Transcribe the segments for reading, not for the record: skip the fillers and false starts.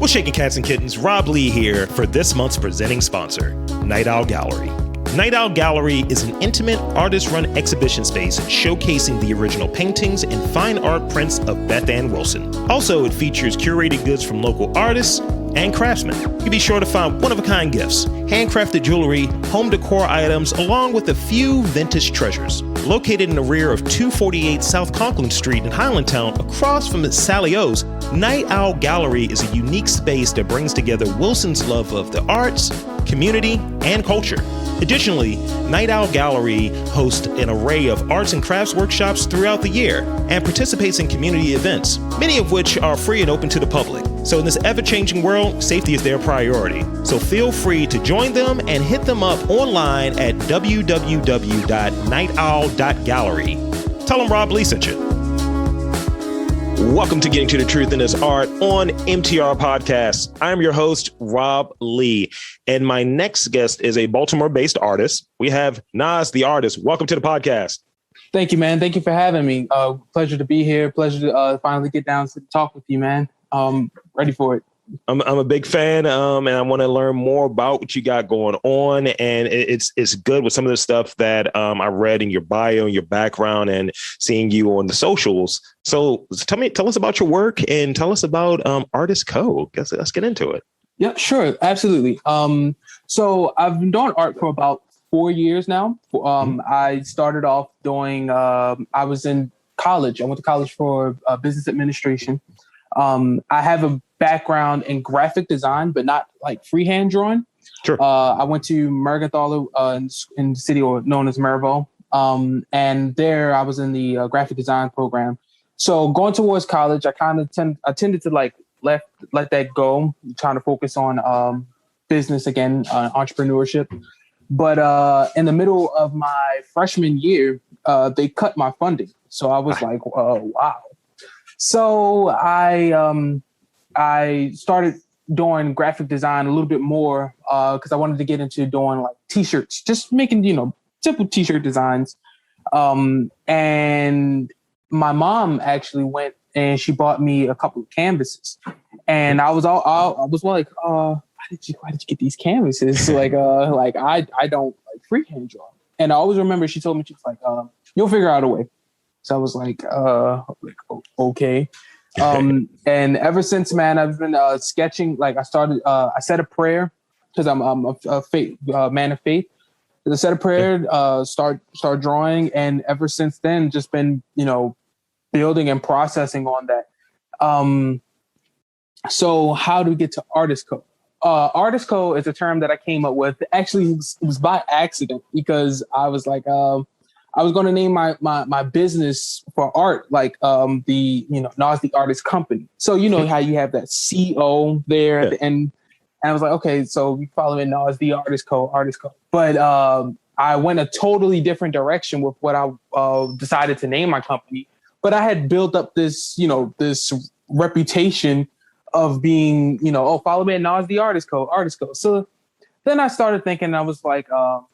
Well, shaking cats and kittens, Rob Lee here for this month's presenting sponsor, Night Owl Gallery. Night Owl Gallery is an intimate, artist-run exhibition space showcasing the original paintings and fine art prints of Beth Ann Wilson. Also, it features curated goods from local artists and craftsmen. You'll be sure to find one-of-a-kind gifts, handcrafted jewelry, home decor items, along with a few vintage treasures. Located in the rear of 248 South Conklin Street in Highlandtown, across from Sally O's, Night Owl Gallery is a unique space that brings together Wilson's love of the arts, community, and culture. Additionally, Night Owl Gallery hosts an array of arts and crafts workshops throughout the year and participates in community events, many of which are free and open to the public. So in this ever-changing world, safety is their priority. So feel free to join them and hit them up online at www.nightowl.gallery. Tell them Rob Lee sent you. Welcome to Getting to the Truth in This Art on MTR Podcast. I'm your host, Rob Lee, and my next guest is a Baltimore-based artist. We have Nas The Artist. Welcome to the podcast. Thank you, man. Thank you for having me. Pleasure to be here. Pleasure to finally get down to talk with you, man. Ready for it. I'm a big fan, and I want to learn more about what you got going on. And it's good with some of the stuff that I read in your bio and your background and seeing you on the socials. So tell us about your work and tell us about Artist Co. Let's get into it. Yeah, sure. Absolutely. So I've been doing art for about 4 years now. I started off doing, I was in college. I went to college for business administration. I have a background in graphic design, but not like freehand drawing. Sure. I went to Mergenthaler in the city known as Mervo. And there I was in the graphic design program. So going towards college, I tended to like let that go, trying to focus on business again, entrepreneurship. But in the middle of my freshman year, they cut my funding. So I was like, wow. So I started doing graphic design a little bit more because I wanted to get into doing like T-shirts, just making, simple T-shirt designs. And my mom actually went and she bought me a couple of canvases. And I was like, why did you get these canvases? I don't like freehand draw. And I always remember she told me, she was like, you'll figure out a way. So I was like, okay. And ever since, man, I've been sketching. Like I said a prayer because I'm a faith, man of faith. I said a prayer, start drawing. And ever since then, just been, building and processing on that. So how do we get to Artist Co? Artist Co is a term that I came up with. Actually, it was by accident because I was like, I was going to name my business for art, like Nas The Artist Company. So how you have that CO there at the end. And I was like, okay, so we follow in Nas The Artist Co. But I went a totally different direction with what I decided to name my company. But I had built up this, this reputation of being, follow me at Nas The Artist Co. So then I started thinking, I was like, what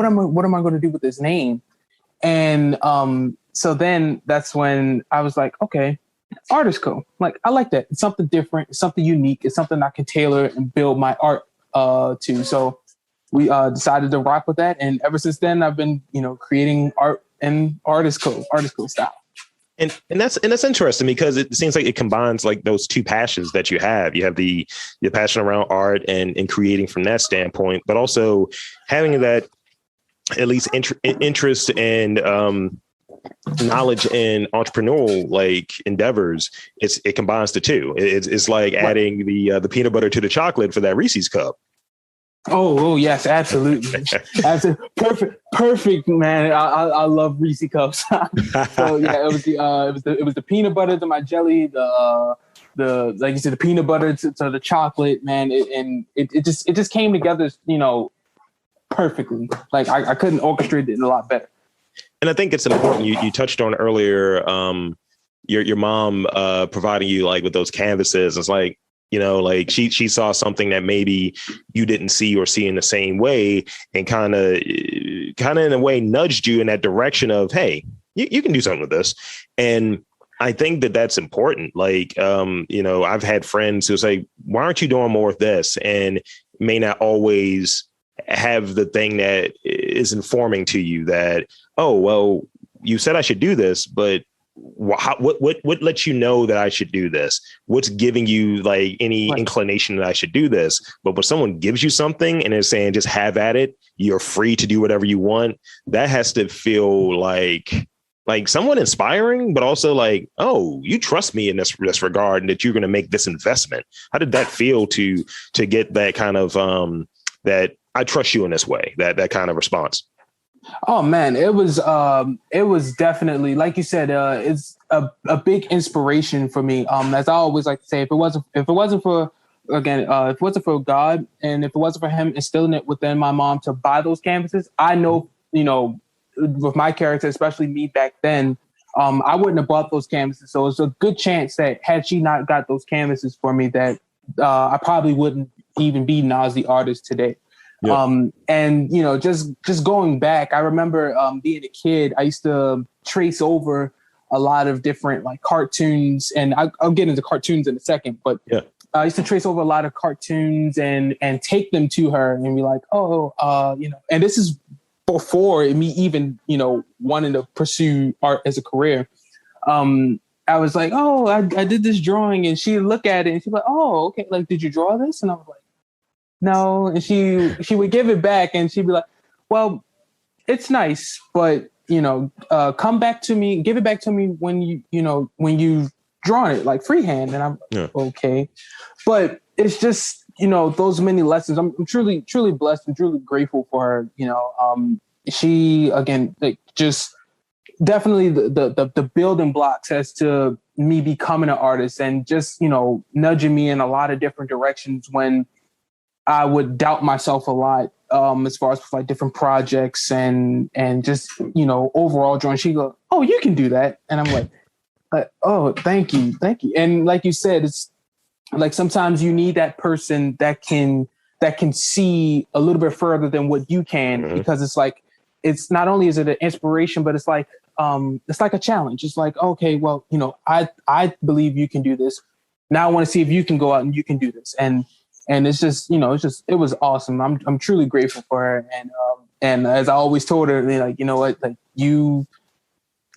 am I going to do with this name? And so then that's when I was like, okay, Artist Co. Like, I like that. It's something different. It's something unique. It's something I can tailor and build my art to. So we decided to rock with that. And ever since then, I've been, creating art and Artist Co style. And that's interesting because it seems like it combines like those two passions that you have. You have your passion around art and creating from that standpoint, but also having that at least interest and knowledge in entrepreneurial like endeavors. It combines the two. It's like adding the peanut butter to the chocolate for that Reese's cup. Oh yes, absolutely. Absolutely. Perfect, man. I love Reese's cups. So yeah, it was the peanut butter to my jelly, the like you said, the peanut butter to the chocolate, man. It just came together, perfectly. Like I couldn't orchestrate it a lot better. And I think it's important. You touched on earlier, your mom providing you like with those canvases. It's like, like she saw something that maybe you didn't see or see in the same way and kind of in a way nudged you in that direction of, hey, you can do something with this. And I think that that's important. Like, I've had friends who say, why aren't you doing more of this? And may not always have the thing that is informing to you that, oh, well, you said I should do this, but what lets you know that I should do this? What's giving you like any inclination that I should do this? But when someone gives you something and is saying, just have at it, you're free to do whatever you want. That has to feel like someone inspiring, but also like, oh, you trust me in this regard and that you're going to make this investment. How did that feel to get that kind of that I trust you in this way, that kind of response? Oh man, it was definitely, like you said, it's a big inspiration for me. As I always like to say, if it wasn't for God, and if it wasn't for him instilling it within my mom to buy those canvases, I know, with my character, especially me back then, I wouldn't have bought those canvases. So it's a good chance that had she not got those canvases for me, that I probably wouldn't even be Nas the Artist today. Yeah. And just going back, I remember being a kid, I used to trace over a lot of different like cartoons, and I'll get into cartoons in a second, but yeah. I used to trace over a lot of cartoons and take them to her and be like, and this is before me even, wanting to pursue art as a career. I was like, oh, I did this drawing, and she'd look at it and she'd be like, oh, okay. Like, did you draw this? And I was like, no. And she would give it back and she'd be like, well, it's nice, but come back to me, give it back to me when you've drawn it like freehand. And I'm like, okay. But it's just, those many lessons. I'm truly, truly blessed and truly grateful for her. She, again, like, just definitely the building blocks as to me becoming an artist, and just, nudging me in a lot of different directions when I would doubt myself a lot, as far as like different projects and just, overall drawing. She go, oh, you can do that. And I'm like, oh, thank you. And like you said, it's like, sometimes you need that person that can see a little bit further than what you can, because it's like, it's not only is it an inspiration, but it's like a challenge. It's like, okay, well, I believe you can do this. Now I want to see if you can go out and you can do this. And it's just, it was awesome. I'm truly grateful for her. And as I always told her, like, you know what, like, you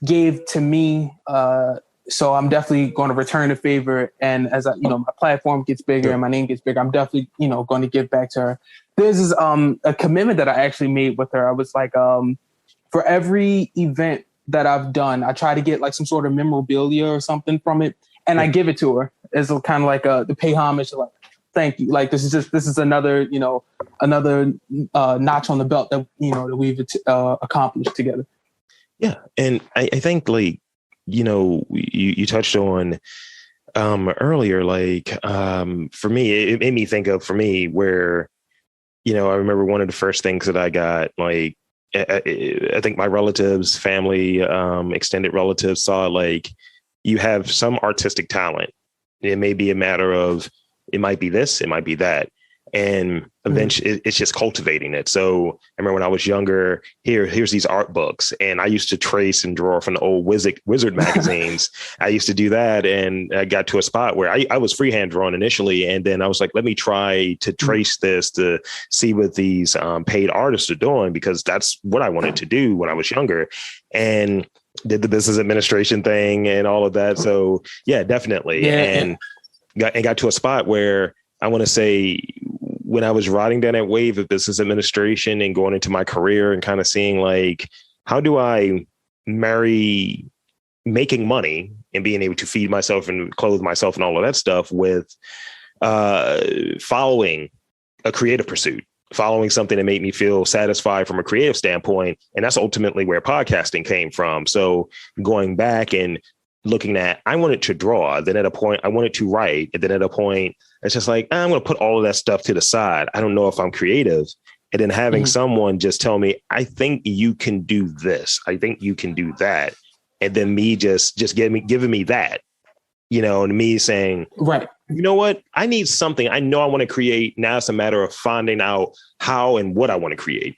gave to me, so I'm definitely going to return the favor. And as my platform gets bigger and my name gets bigger, I'm definitely, going to give back to her. This is a commitment that I actually made with her. I was like, for every event that I've done, I try to get like some sort of memorabilia or something from it, and I give it to her as kind of like to pay homage, like, thank you. Like, this is another notch on the belt that that we've accomplished together. Yeah, and I think, like, you touched on earlier, like, for me, it made me think of, for me, where I remember one of the first things that I got, like, I think my relatives, family, extended relatives saw, like, you have some artistic talent. It may be a matter of, it might be this, it might be that. And eventually it's just cultivating it. So I remember when I was younger, here's these art books, and I used to trace and draw from the old wizard magazines. I used to do that. And I got to a spot where I was freehand drawing initially. And then I was like, let me try to trace this to see what these paid artists are doing, because that's what I wanted to do when I was younger. And did the business administration thing and all of that. So yeah, definitely. Yeah. Got to a spot where I want to say, when I was riding down that wave of business administration and going into my career and kind of seeing, like, how do I marry making money and being able to feed myself and clothe myself and all of that stuff with following a creative pursuit, following something that made me feel satisfied from a creative standpoint. And that's ultimately where podcasting came from. So going back and looking at, I wanted to draw, then at a point I wanted to write, and then at a point it's just like, I'm going to put all of that stuff to the side. I don't know if I'm creative. And then having someone just tell me, I think you can do this, I think you can do that. And then me just giving me that, and me saying, right, you know what, I need something. I know I want to create. Now it's a matter of finding out how and what I want to create.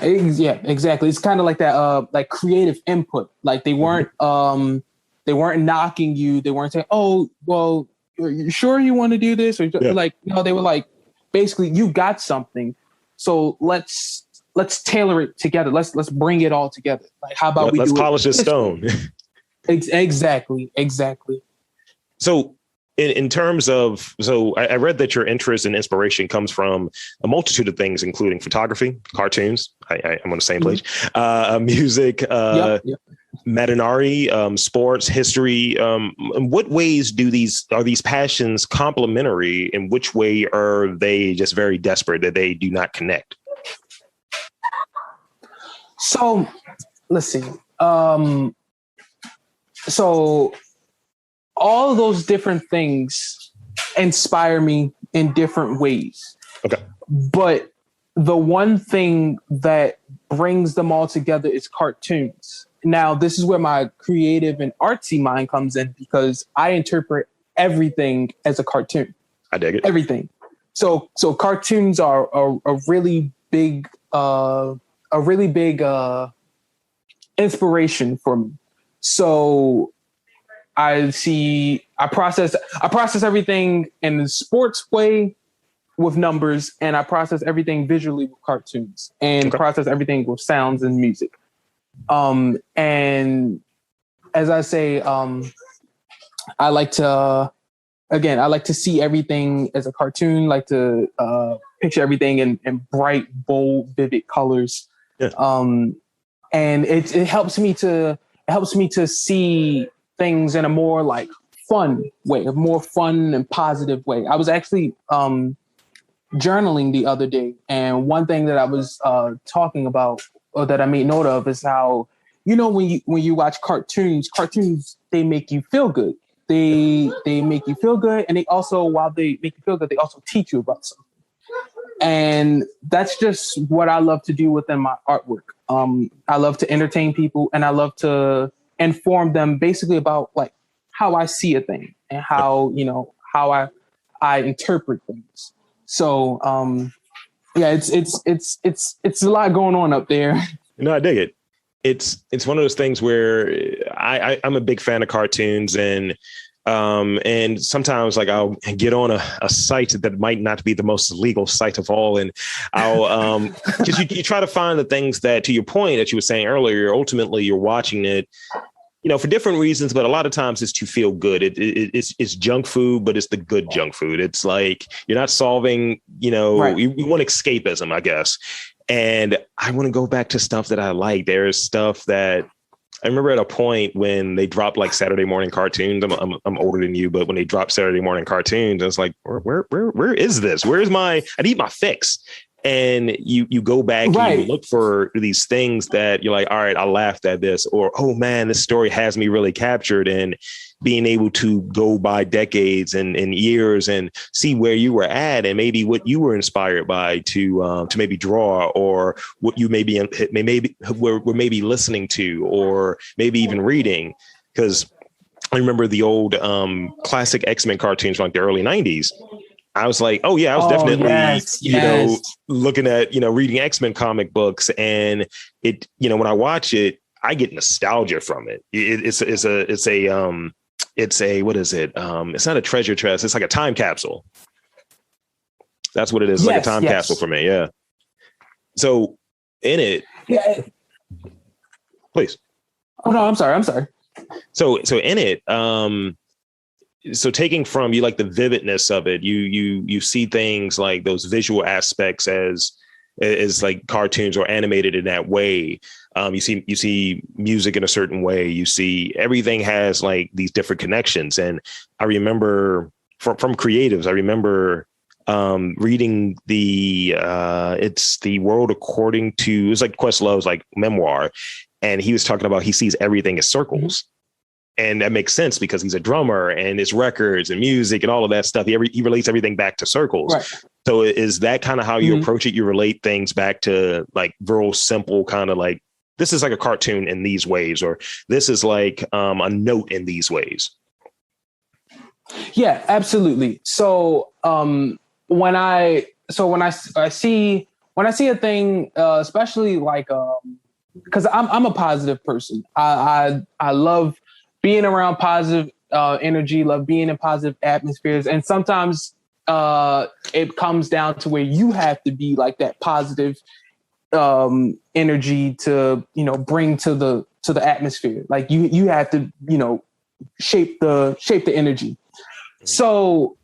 Yeah, exactly. It's kind of like that, like creative input. Like, they weren't They weren't knocking you. They weren't saying, "Oh, well, you sure you want to do this?" Or like, no, they were like, basically, you got something, so let's tailor it together. Let's bring it all together. Like, how about let's polish this stone. Exactly. So in terms of, I read that your interest and inspiration comes from a multitude of things, including photography, cartoons. I'm on the same page. Music, Yep. Matinari, sports, history. In what ways are these passions complementary? In which way are they just very desperate that they do not connect? So let's see. So all of those different things inspire me in different ways. Okay. But the one thing that brings them all together is cartoons. Now, this is where my creative and artsy mind comes in, because I interpret everything as a cartoon. I dig it. Everything. So cartoons are a really big inspiration for me. So I process everything in the sports way with numbers, and I process everything visually with cartoons, and process everything with sounds and music. And as I say, I like to see everything as a cartoon, like to picture everything in bright, bold, vivid colors. Yeah. And it helps me to see things in a more like fun way, a more fun and positive way. I was actually journaling the other day, and one thing that I was talking about, or that I made note of, is how, when you watch cartoons, they make you feel good. They make you feel good, and they also, while they make you feel good, they also teach you about something. And that's just what I love to do within my artwork. I love to entertain people, and I love to inform them basically about like how I see a thing and how I interpret things. So yeah, it's a lot going on up there. No, I dig it. It's one of those things where I'm a big fan of cartoons, and sometimes like I'll get on a site that might not be the most legal site of all, and I'll because you try to find the things that, to your point that you were saying earlier, ultimately you're watching it, for different reasons, but a lot of times it's to feel good. It's junk food, but it's the good junk food. It's like you're not solving, Right. you want escapism, I guess. And I want to go back to stuff that I like. There's stuff that I remember at a point when they dropped like Saturday morning cartoons. I'm older than you, but when they dropped Saturday morning cartoons, I was like, where is this? I need my fix. And you go back and you look for these things that you're like, all right, I laughed at this, or, oh man, this story has me really captured. And being able to go by decades and years and see where you were at, and maybe what you were inspired by to maybe draw, or what you maybe were maybe listening to, or maybe even reading. Because I remember the old classic X-Men cartoons from like the early 90s. I was like, oh yeah, I was definitely, looking at, reading X-Men comic books, and it, when I watch it, I get nostalgia from it. It's a what is it? It's not a treasure chest. It's like a time capsule. That's what it is. It's like a time capsule for me. Yeah. So in it, please. Oh no, I'm sorry. So in it, so taking from, you like the vividness of it, you see things like those visual aspects as like cartoons or animated in that way. You see music in a certain way. You see everything has like these different connections. And I remember from creatives, I remember reading it's The World According to, it's like Questlove's like memoir. And he was talking about, he sees everything as circles. And that makes sense because he's a drummer, and it's records and music and all of that stuff. He relates everything back to circles. Right. So is that kind of how you approach it? You relate things back to like real simple, kind of like, this is like a cartoon in these ways, or this is like a note in these ways. Yeah, absolutely. So when I see a thing, especially like because I'm a positive person. I love being around positive energy, love being in positive atmospheres. And sometimes it comes down to where you have to be like that positive energy to, you know, bring to the atmosphere. Like you have to, you know, shape the energy. So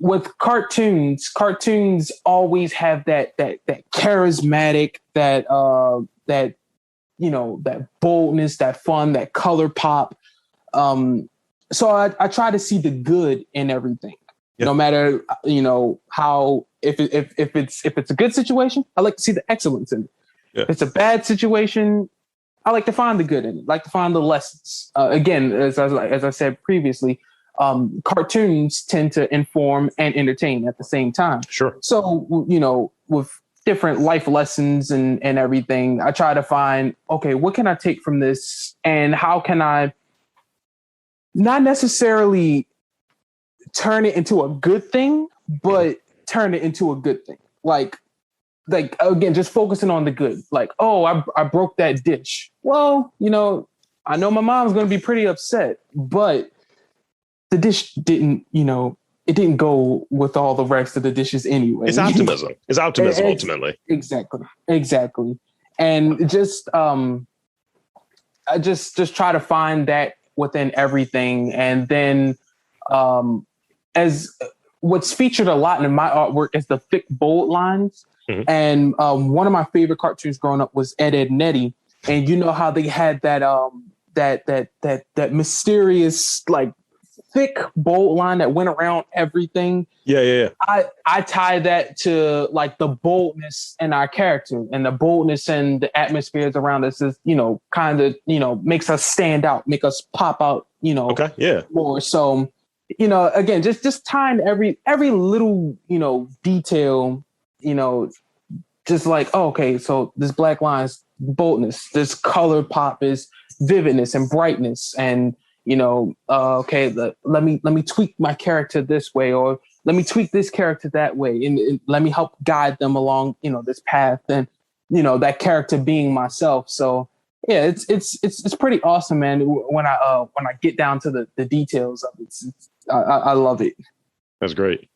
with cartoons always have that charismatic, that you know, that boldness, that fun, that color pop. So I try to see the good in everything, no matter, you know, how, if it's a good situation, I like to see the excellence in it. If it's a bad situation, I like to find the good in it, like to find the lessons. Again, as I said previously, cartoons tend to inform and entertain at the same time. Sure. So, you know, with different life lessons and everything, I try to find, okay, what can I take from this, and how can I not necessarily turn it into a good thing, but turn it into a good thing. Like again, just focusing on the good. Like, oh, I broke that dish. Well, you know, I know my mom's going to be pretty upset, but the dish didn't, you know, it didn't go with all the rest of the dishes anyway. It's optimism. It's optimism ultimately. Exactly. And just I just try to find that within everything. And then as what's featured a lot in my artwork is the thick, bold lines. Mm-hmm. And one of my favorite cartoons growing up was Ed, Edd n Eddy. And you know how they had that that mysterious, like, thick, bold line that went around everything. Yeah. I tie that to, like, the boldness in our character, and the boldness and the atmospheres around us is, you know, kind of, you know, makes us stand out, make us pop out, you know, more. So, you know, again, just tying every little, you know, detail, you know, just like, oh, okay, so this black line is boldness, this color pop is vividness and brightness, and, you know, okay, let me tweak my character this way, or let me tweak this character that way, and let me help guide them along, you know, this path, and, you know, that character being myself. So yeah, it's pretty awesome, man. When I get down to the details of it, I love it. That's great.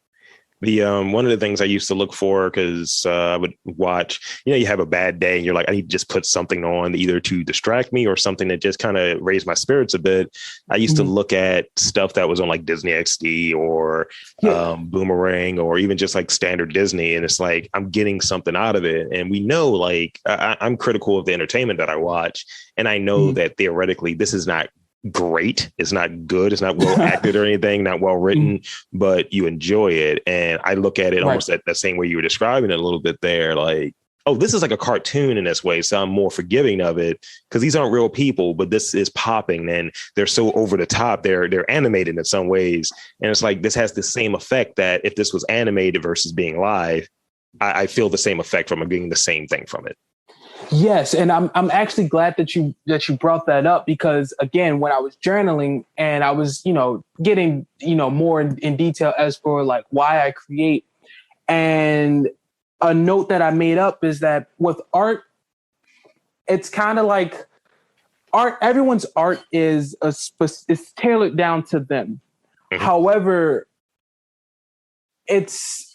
The one of the things I used to look for, because I would watch, you know, you have a bad day and you're like, I need to just put something on either to distract me or something that just kind of raise my spirits a bit. I used to look at stuff that was on like Disney XD or Boomerang, or even just like standard Disney. And it's like, I'm getting something out of it. And we know, like, I'm critical of the entertainment that I watch. And I know that theoretically this is not great. It's not good. It's not well acted or anything, not well written, but you enjoy it. And I look at it almost at the same way you were describing it a little bit there. Like, oh, this is like a cartoon in this way. So I'm more forgiving of it because these aren't real people, but this is popping and they're so over the top. They're animated in some ways. And it's like, this has the same effect that if this was animated versus being live, I feel the same effect from it, getting the same thing from it. Yes, and I'm actually glad that you brought that up, because again, when I was journaling and I was, you know, getting, you know, more in detail as for like why I create, and a note that I made up is that with art, it's kind of like art. Everyone's art is it's tailored down to them. Mm-hmm. However, it's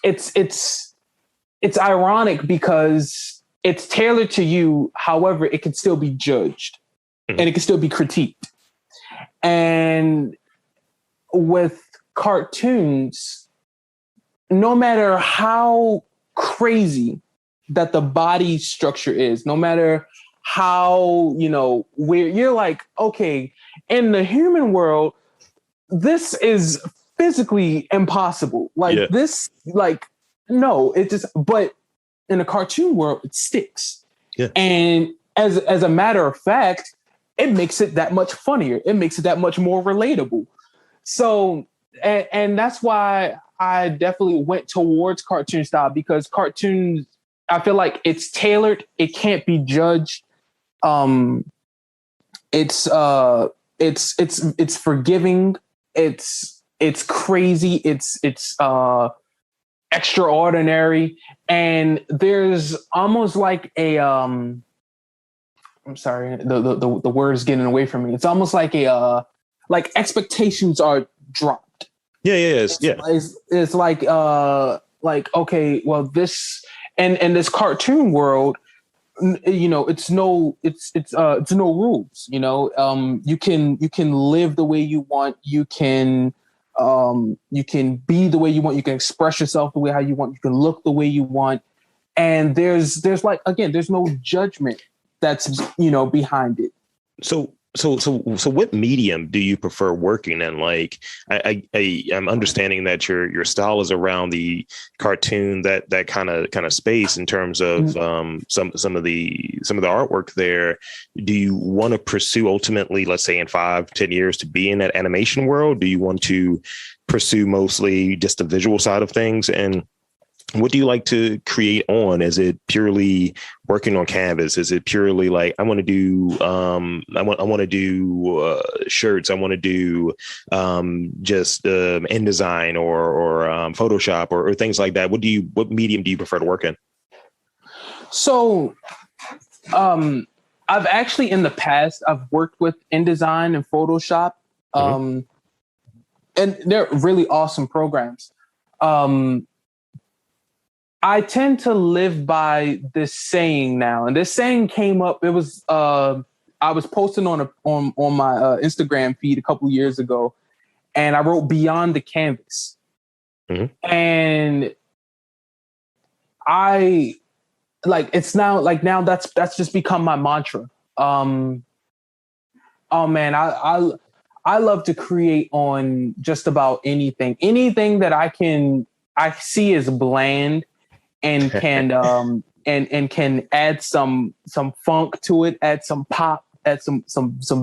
ironic because it's tailored to you. However, it can still be judged and it can still be critiqued. And with cartoons, no matter how crazy that the body structure is, no matter how, you know, where you're like, okay, in the human world, this is physically impossible. Like this, like, no, it just, but in the cartoon world, it sticks. Yeah. And as a matter of fact, it makes it that much funnier. It makes it that much more relatable. So, and that's why I definitely went towards cartoon style, because cartoons, I feel like it's tailored. It can't be judged. It's forgiving. It's crazy. It's extraordinary, and there's almost like a I'm sorry, the word is getting away from me. It's almost like a like expectations are dropped. Yeah, yeah. It's like, okay, well, this and this cartoon world, you know, it's no rules, you know. You can live the way you want, you can be the way you want, you can express yourself the way how you want, you can look the way you want, and there's like, again, there's no judgment that's, you know, behind it. So what medium do you prefer working in? Like, I'm understanding that your style is around the cartoon, that kind of space in terms of some of the artwork there. Do you want to pursue ultimately, let's say in 5-10 years, to be in that animation world? Do you want to pursue mostly just the visual side of things? And what do you like to create on? Is it purely working on canvas? Is it purely like, I want to do shirts. I want to do just InDesign or Photoshop or things like that. What medium do you prefer to work in? So, I've actually in the past, I've worked with InDesign and Photoshop, and they're really awesome programs. I tend to live by this saying now, and this saying came up. It was I was posting on my Instagram feed a couple of years ago, and I wrote "Beyond the Canvas," and I like it's now that's just become my mantra. Oh man, I love to create on just about anything that I see as bland and can and can add some funk to it, add some pop, add some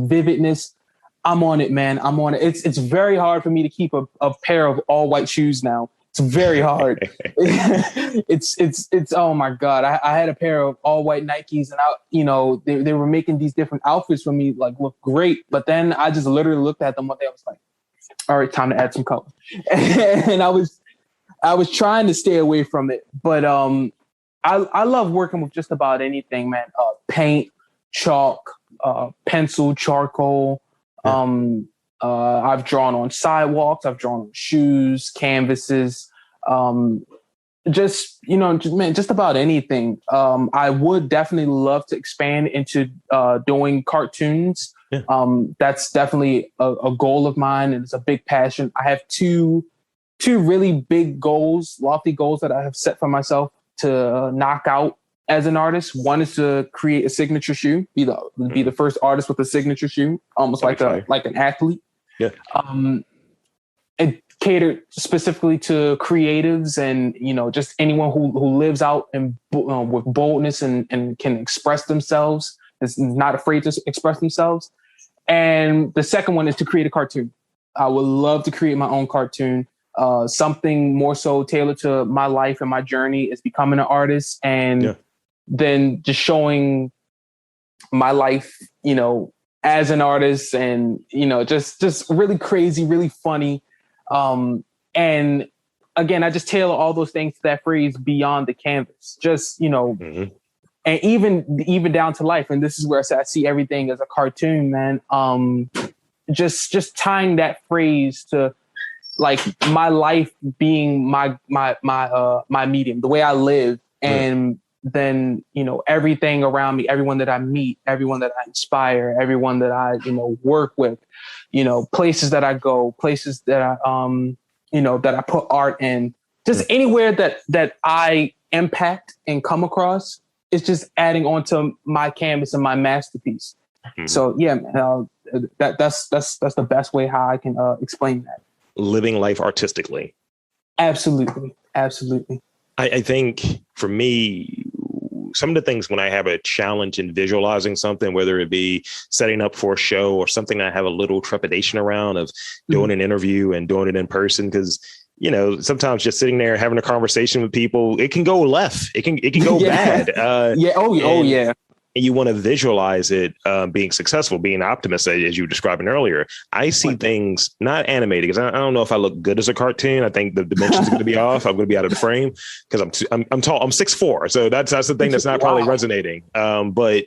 vividness. I'm on it, man. I'm on it. It's very hard for me to keep a pair of all white shoes now. It's very hard. it's oh my God. I had a pair of all white Nikes, and they were making these different outfits for me, like, look great. But then I just literally looked at them one day. I was like, all right, time to add some color. And I was trying to stay away from it, but I love working with just about anything, man. Paint, chalk, pencil, charcoal. I've drawn on sidewalks. I've drawn on shoes, canvases. Just about anything. I would definitely love to expand into doing cartoons. Yeah. That's definitely a goal of mine, and it's a big passion. I have two really big goals, lofty goals that I have set for myself to knock out as an artist. One is to create a signature shoe, be the first artist with a signature shoe, almost like an athlete. Yeah. And cater specifically to creatives and, just anyone who lives out and with boldness and can express themselves, is not afraid to express themselves. And the second one is to create a cartoon. I would love to create my own cartoon. Something more so tailored to my life and my journey is becoming an artist, and then just showing my life, as an artist, and, just really crazy, really funny. And again, I just tailor all those things to that phrase, beyond the canvas, just, and even down to life. And this is where I see everything as a cartoon, man. Just tying that phrase to, like, my life being my medium, the way I live, and then, everything around me, everyone that I meet, everyone that I inspire, everyone that I, work with, places that I go, places that I, that I put art in, just anywhere that I impact and come across, it's just adding on to my canvas and my masterpiece. So yeah, that's the best way how I can explain that. Living life artistically. Absolutely. I think for me, some of the things when I have a challenge in visualizing something, whether it be setting up for a show or something I have a little trepidation around of doing an interview and doing it in person, because sometimes just sitting there having a conversation with people, it can go left. It can go bad. And you want to visualize it being successful, being optimistic, as you were describing earlier. I see things not animated, because I don't know if I look good as a cartoon. I think the dimensions are going to be off. I'm going to be out of the frame because I'm tall. I'm 6'4", so that's the thing that's not probably resonating. But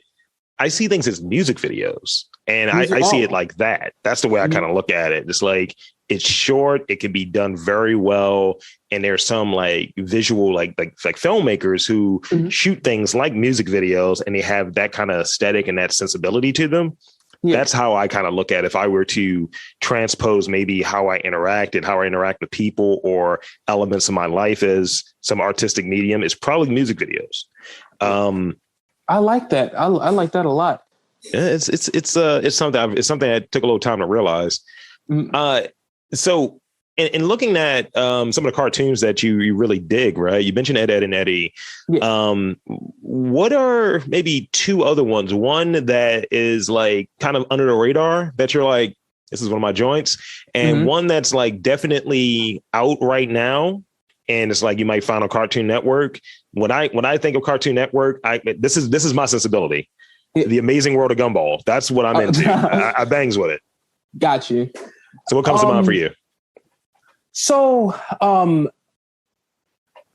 I see things as music videos, and I see it like that. That's the way I kind of look at it. It's like, it's short, it can be done very well, and there's some like visual like filmmakers who shoot things like music videos, and they have that kind of aesthetic and that sensibility to them. Yeah. That's how I kind of look at it. If I were to transpose maybe how I interact and how I interact with people or elements of my life as some artistic medium, is probably music videos. I like that. I like that a lot. It's something that took a little time to realize. So in looking at some of the cartoons that you really dig, right? You mentioned Ed, Edd and Eddy. Yeah. What are maybe two other ones? One that is like kind of under the radar that you're like, this is one of my joints, and one that's like definitely out right now, and it's like you might find on Cartoon Network. When I think of Cartoon Network, this is my sensibility. Yeah. The Amazing World of Gumball. That's what I'm into. I bangs with it. Got you. So what comes to mind for you? So,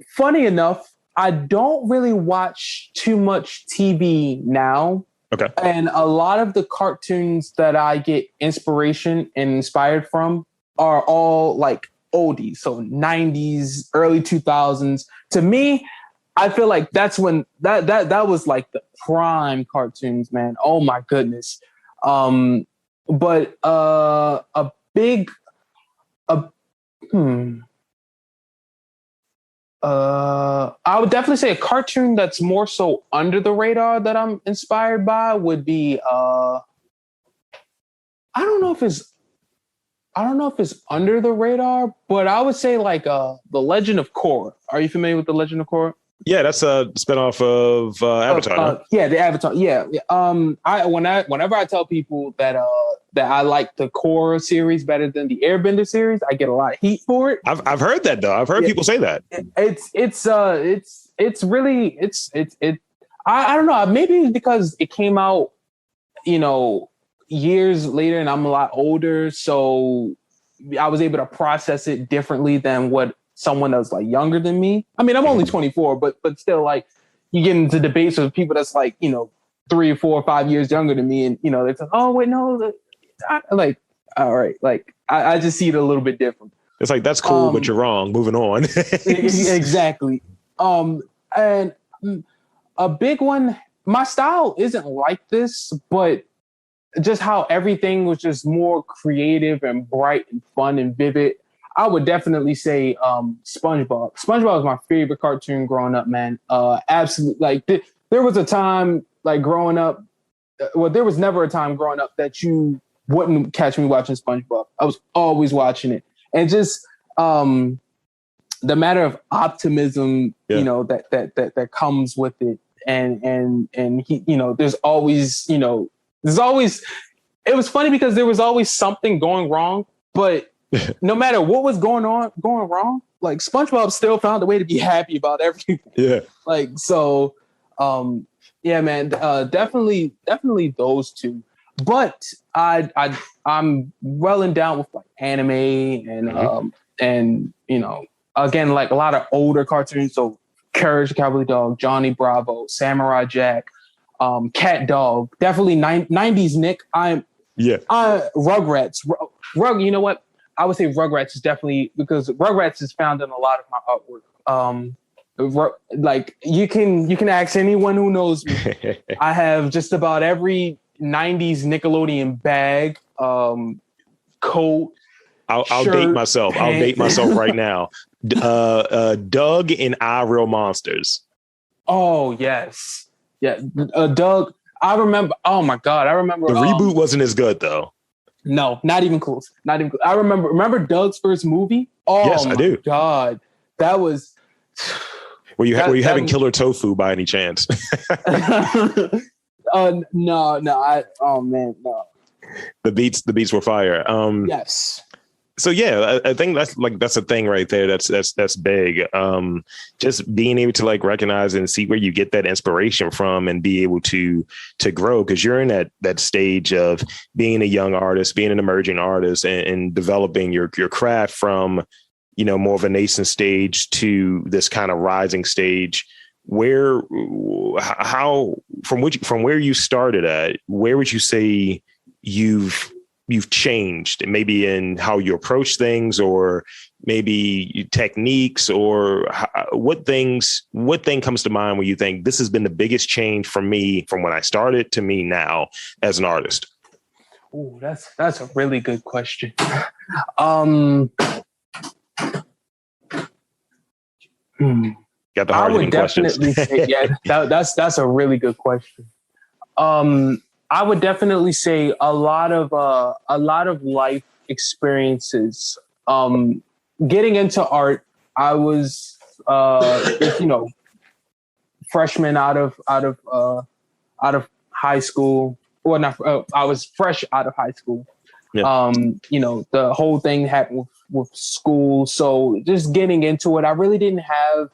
funny enough, I don't really watch too much TV now. Okay. And a lot of the cartoons that I get inspiration and inspired from are all like oldies. So 90s, early 2000s. To me, I feel like that's when that was like the prime cartoons, man. Oh my goodness. But I would definitely say a cartoon that's more so under the radar that I'm inspired by would be I don't know if it's under the radar, but I would say like The Legend of Korra. Are you familiar with The Legend of Korra? Yeah, that's a spinoff of Avatar. Yeah, the Avatar. Yeah. Whenever I tell people that I like the Korra series better than the Airbender series, I get a lot of heat for it. I've heard that though. I've heard people say that. It's really I don't know. Maybe it's because it came out, years later, and I'm a lot older, so I was able to process it differently than what someone that's like younger than me. I mean, I'm only 24, but still, like, you get into debates with people that's like 3 or 4 or 5 years younger than me, and they're like, oh wait, no, like, all right, like I just see it a little bit different. It's like, that's cool, but you're wrong. Moving on. Exactly. And a big one. My style isn't like this, but just how everything was just more creative and bright and fun and vivid. I would definitely say SpongeBob. SpongeBob was my favorite cartoon growing up, man. Absolutely. Like there was a time like growing up. Well, there was never a time growing up that you wouldn't catch me watching SpongeBob. I was always watching it, and just the matter of optimism, that comes with it, and he, there's always. It was funny because there was always something going wrong, but no matter what was going wrong, like SpongeBob still found a way to be happy about everything. Yeah. Like, so, yeah, man, definitely those two. But I'm well and down with like anime and again, like a lot of older cartoons. So Courage the Cowardly Dog, Johnny Bravo, Samurai Jack, Cat Dog, definitely 90s Nick. Rugrats. You know what? I would say Rugrats is definitely, because Rugrats is found in a lot of my artwork. Like you can ask anyone who knows me. I have just about every 90s Nickelodeon bag, coat. I'll date myself. I'll date myself right now. Doug and I Real Monsters. Oh yes, yeah. Doug. I remember. Oh my God, I remember. The reboot wasn't as good though. No, not even close. Not even close. I remember Doug's first movie. Oh yes, I do. God, that was. Were you having killer tofu by any chance? No. Oh man, no. The beats were fire. Yes. So yeah, I think that's a thing right there. That's big. Just being able to like recognize and see where you get that inspiration from, and be able to grow, because you're in that stage of being a young artist, being an emerging artist, and developing your craft from more of a nascent stage to this kind of rising stage how from where you started at, where would you say you've changed, maybe in how you approach things, or maybe techniques, or what thing comes to mind when you think this has been the biggest change for me from when I started to me now as an artist? Oh, that's a really good question. Got the I hard would definitely say, yeah, that's a really good question. I would definitely say a lot of life experiences. Getting into art, I was freshman out of high school, or not. I was fresh out of high school. Yeah. The whole thing happened with school, so just getting into it, I really didn't have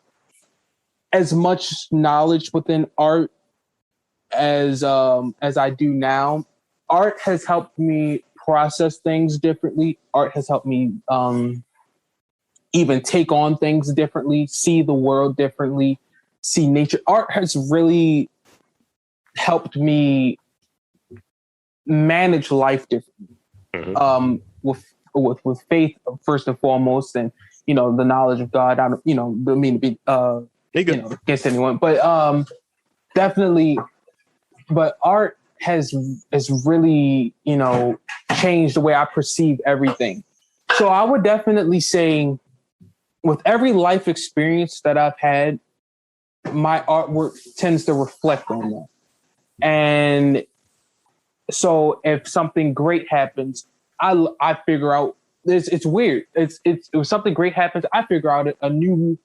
as much knowledge within art as I do now. Art has helped me process things differently. Art has helped me even take on things differently, see the world differently, see nature. Art has really helped me manage life differently. Mm-hmm. With faith first and foremost, and the knowledge of God. I don't mean to be against anyone, but definitely. But art has really changed the way I perceive everything. So I would definitely say, with every life experience that I've had, my artwork tends to reflect on that. And so if something great happens, I figure out it's weird. If something great happens, I figure out a new,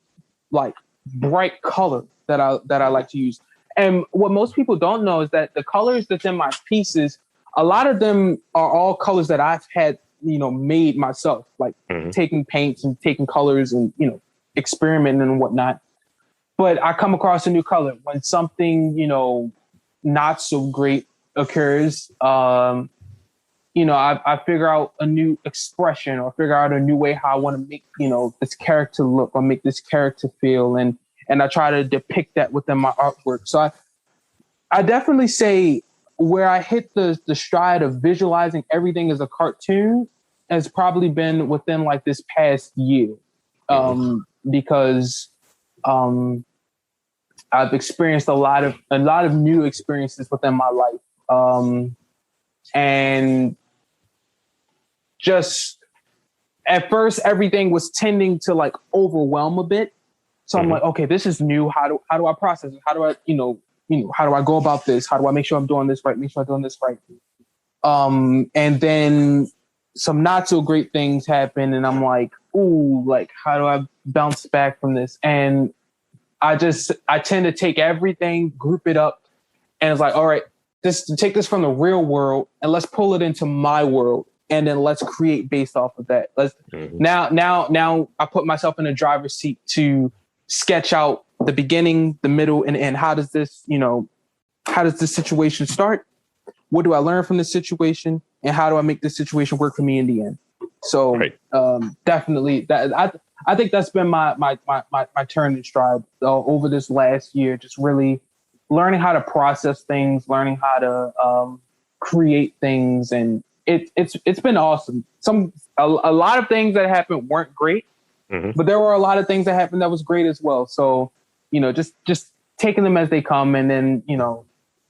like, bright color that I like to use. And what most people don't know is that the colors that's in my pieces, a lot of them are all colors that I've had, made myself, like taking paints and taking colors and, experimenting and whatnot. But I come across a new color when something, not so great occurs. I figure out a new expression, or figure out a new way how I want to make, this character look, or make this character feel. And I try to depict that within my artwork. So I definitely say where I hit the stride of visualizing everything as a cartoon has probably been within like this past year. Because I've experienced a lot of new experiences within my life. And just at first everything was tending to like overwhelm a bit. So I'm like, okay, this is new. How do I process it? How do I, how do I go about this? How do I make sure I'm doing this right? Make sure I'm doing this right. And then some not so great things happen, and I'm like, ooh, like, how do I bounce back from this? And I tend to take everything, group it up, and it's like, all right, take this from the real world and let's pull it into my world, and then let's create based off of that. Now I put myself in the driver's seat to sketch out the beginning, the middle, and the end. How does this situation start? What do I learn from this situation? And how do I make this situation work for me in the end? So definitely that I think that's been my turn in stride over this last year, just really learning how to process things, learning how to create things. And it's been awesome. A lot of things that happened weren't great, but there were a lot of things that happened that was great as well. So, just taking them as they come, and then,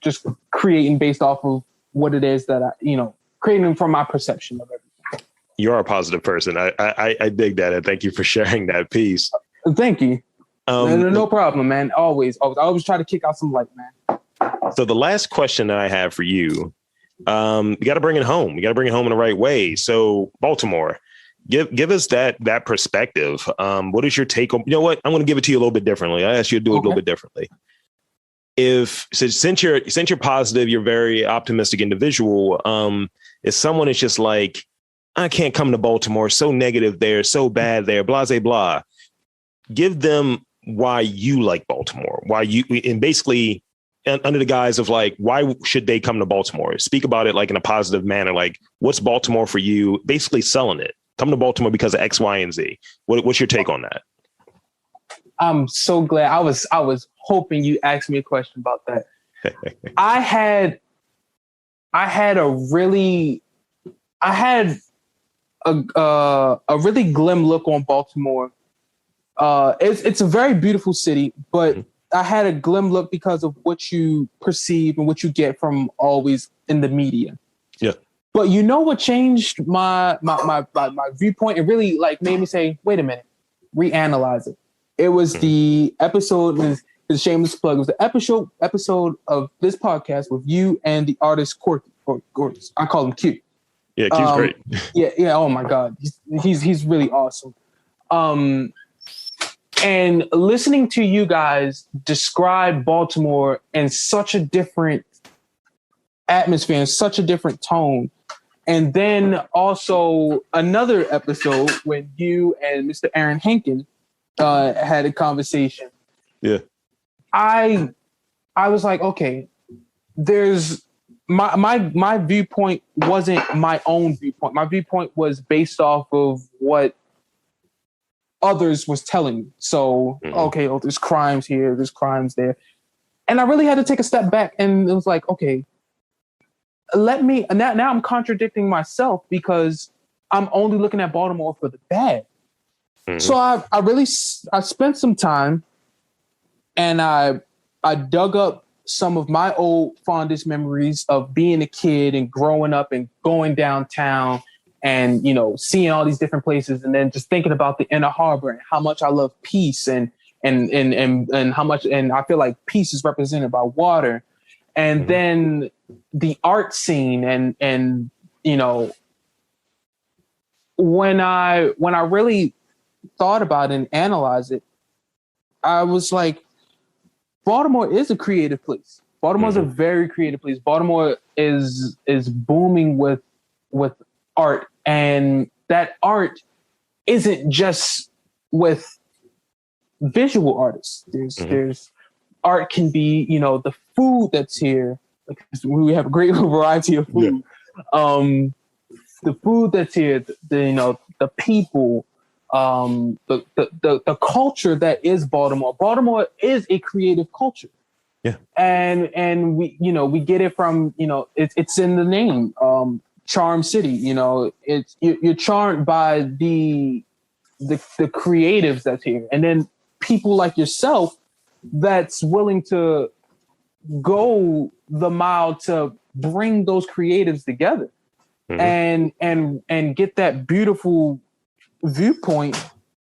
just creating based off of what it is that creating them from my perception of everything. You're a positive person. I dig that. And thank you for sharing that piece. Thank you. No problem, man. Always. I always try to kick out some light, man. So the last question that I have for you, you got to bring it home. You got to bring it home in the right way. So Baltimore, give us that perspective. What is your take on, you know what? I'm going to give it to you a little bit differently. I asked you to do it a little bit differently. Since you're positive, you're a very optimistic individual. If someone is just like, I can't come to Baltimore, so negative there, so bad there, blah, blah, blah. Give them why you like Baltimore, and basically under the guise of like, why should they come to Baltimore? Speak about it like in a positive manner. Like, what's Baltimore for you? Basically selling it. Come to Baltimore because of X, Y, and Z. What's your take on that? I'm so glad. I was hoping you asked me a question about that. I had a really glim look on Baltimore. It's a very beautiful city, but I had a glim look because of what you perceive and what you get from always in the media. Yeah. But you know what changed my viewpoint and really like made me say, wait a minute, reanalyze it. It was the episode with the shameless plug. It was the episode of this podcast with you and the artist Corky. Or I call him Q. Yeah, Q's great. Yeah. Oh my God, he's really awesome. And listening to you guys describe Baltimore in such a different atmosphere, in such a different tone. And then also another episode when you and Mr. Aaron Henkin had a conversation. Yeah. I was like, okay, there's my viewpoint wasn't my own viewpoint. My viewpoint was based off of what others was telling me. So, okay, there's crimes here, there's crimes there. And I really had to take a step back and it was like, okay, now I'm contradicting myself because I'm only looking at Baltimore for the bad. So I spent some time and I dug up some of my old fondest memories of being a kid and growing up and going downtown and, you know, seeing all these different places and then just thinking about the Inner Harbor and how much I love peace and how much, and I feel like peace is represented by water. And then the art scene and, you know, when I really thought about it and analyzed it, I was like, Baltimore is a creative place. Baltimore is a very creative place. Baltimore is booming with art, and that art isn't just with visual artists. There's art can be, you know, the food that's here. We have a great variety of food. Yeah. The food that's here, the people, the culture that is Baltimore. Baltimore is a creative culture. Yeah. And we get it from, it's in the name, Charm City. You're charmed by the creatives that's here. And then people like yourself that's willing to go the mile to bring those creatives together and get that beautiful viewpoint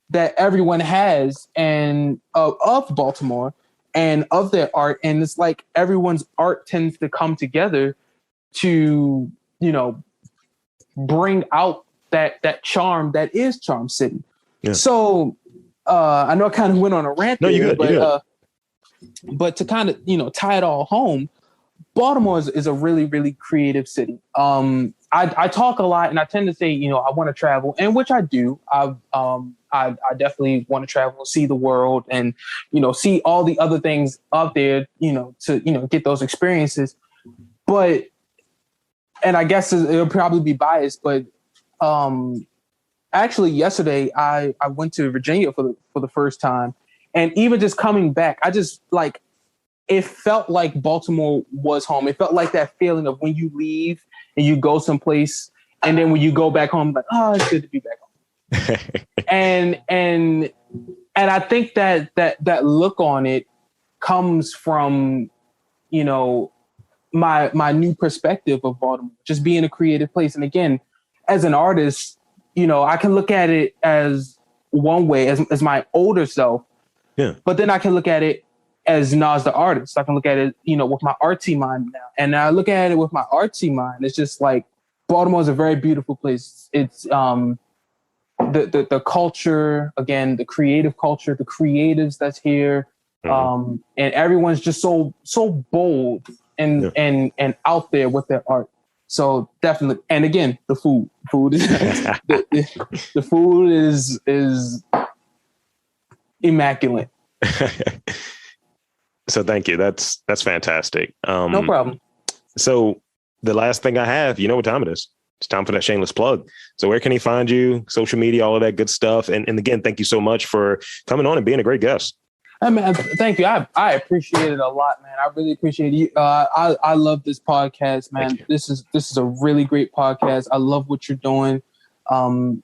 that everyone has and of Baltimore and of their art. And it's like everyone's art tends to come together to, bring out that charm that is Charm City. Yeah. So I know I kind of went on a rant but to kind of, tie it all home, Baltimore is a really, really creative city. I talk a lot and I tend to say, I want to travel, and which I do. I definitely want to travel, see the world and, see all the other things out there, to, get those experiences. But, and I guess it'll probably be biased, but actually yesterday I went to Virginia for the first time. And even just coming back, I just it felt like Baltimore was home. It felt like that feeling of when you leave and you go someplace, and then when you go back home, like, oh, it's good to be back home. and I think that look on it comes from, my new perspective of Baltimore, just being a creative place. And again, as an artist, I can look at it as one way, as my older self. Yeah. But then I can look at it as Nas the Artist. I can look at it, with my artsy mind now. And I look at it with my artsy mind. It's just like Baltimore is a very beautiful place. It's the culture, again, the creative culture, the creatives that's here. And everyone's just so bold and out there with their art. So definitely, and again, the food is the food is immaculate. So thank you. That's fantastic. No problem. So the last thing I have, you know what time it is. It's time for that shameless plug. So where can he find you? Social media, all of that good stuff. And again, thank you so much for coming on and being a great guest. I mean, thank you. I appreciate it a lot, man. I really appreciate you. I love this podcast, man. This is a really great podcast. I love what you're doing.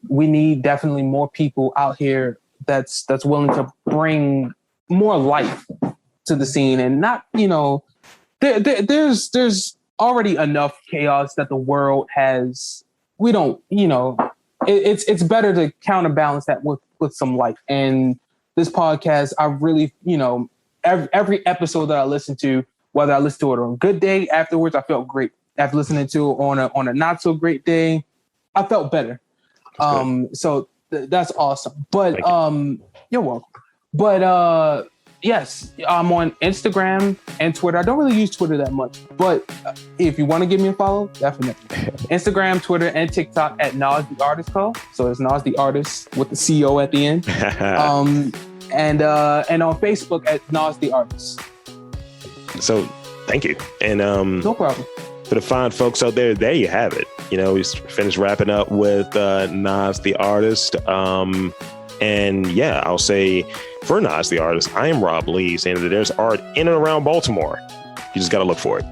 We need definitely more people out here that's willing to bring more life to the scene, and not, there's already enough chaos that the world has. We don't, it's better to counterbalance that with some life. And this podcast, I really, every episode that I listen to, whether I listen to it on a good day afterwards, I felt great. After listening to it on a not so great day, I felt better. So that's awesome. But you're welcome. But yes, I'm on Instagram and Twitter. I don't really use Twitter that much, but if you want to give me a follow, definitely. Instagram, Twitter, and TikTok at Nas The Artist Co. So it's Nas The Artist with the CO at the end. And on Facebook at Nas The Artist. So thank you. And no problem. For the fine folks out there you have it. We finished wrapping up with Nas The Artist. And yeah, I'll say for Nas The Artist, I am Rob Lee, saying that there's art in and around Baltimore. You just got to look for it.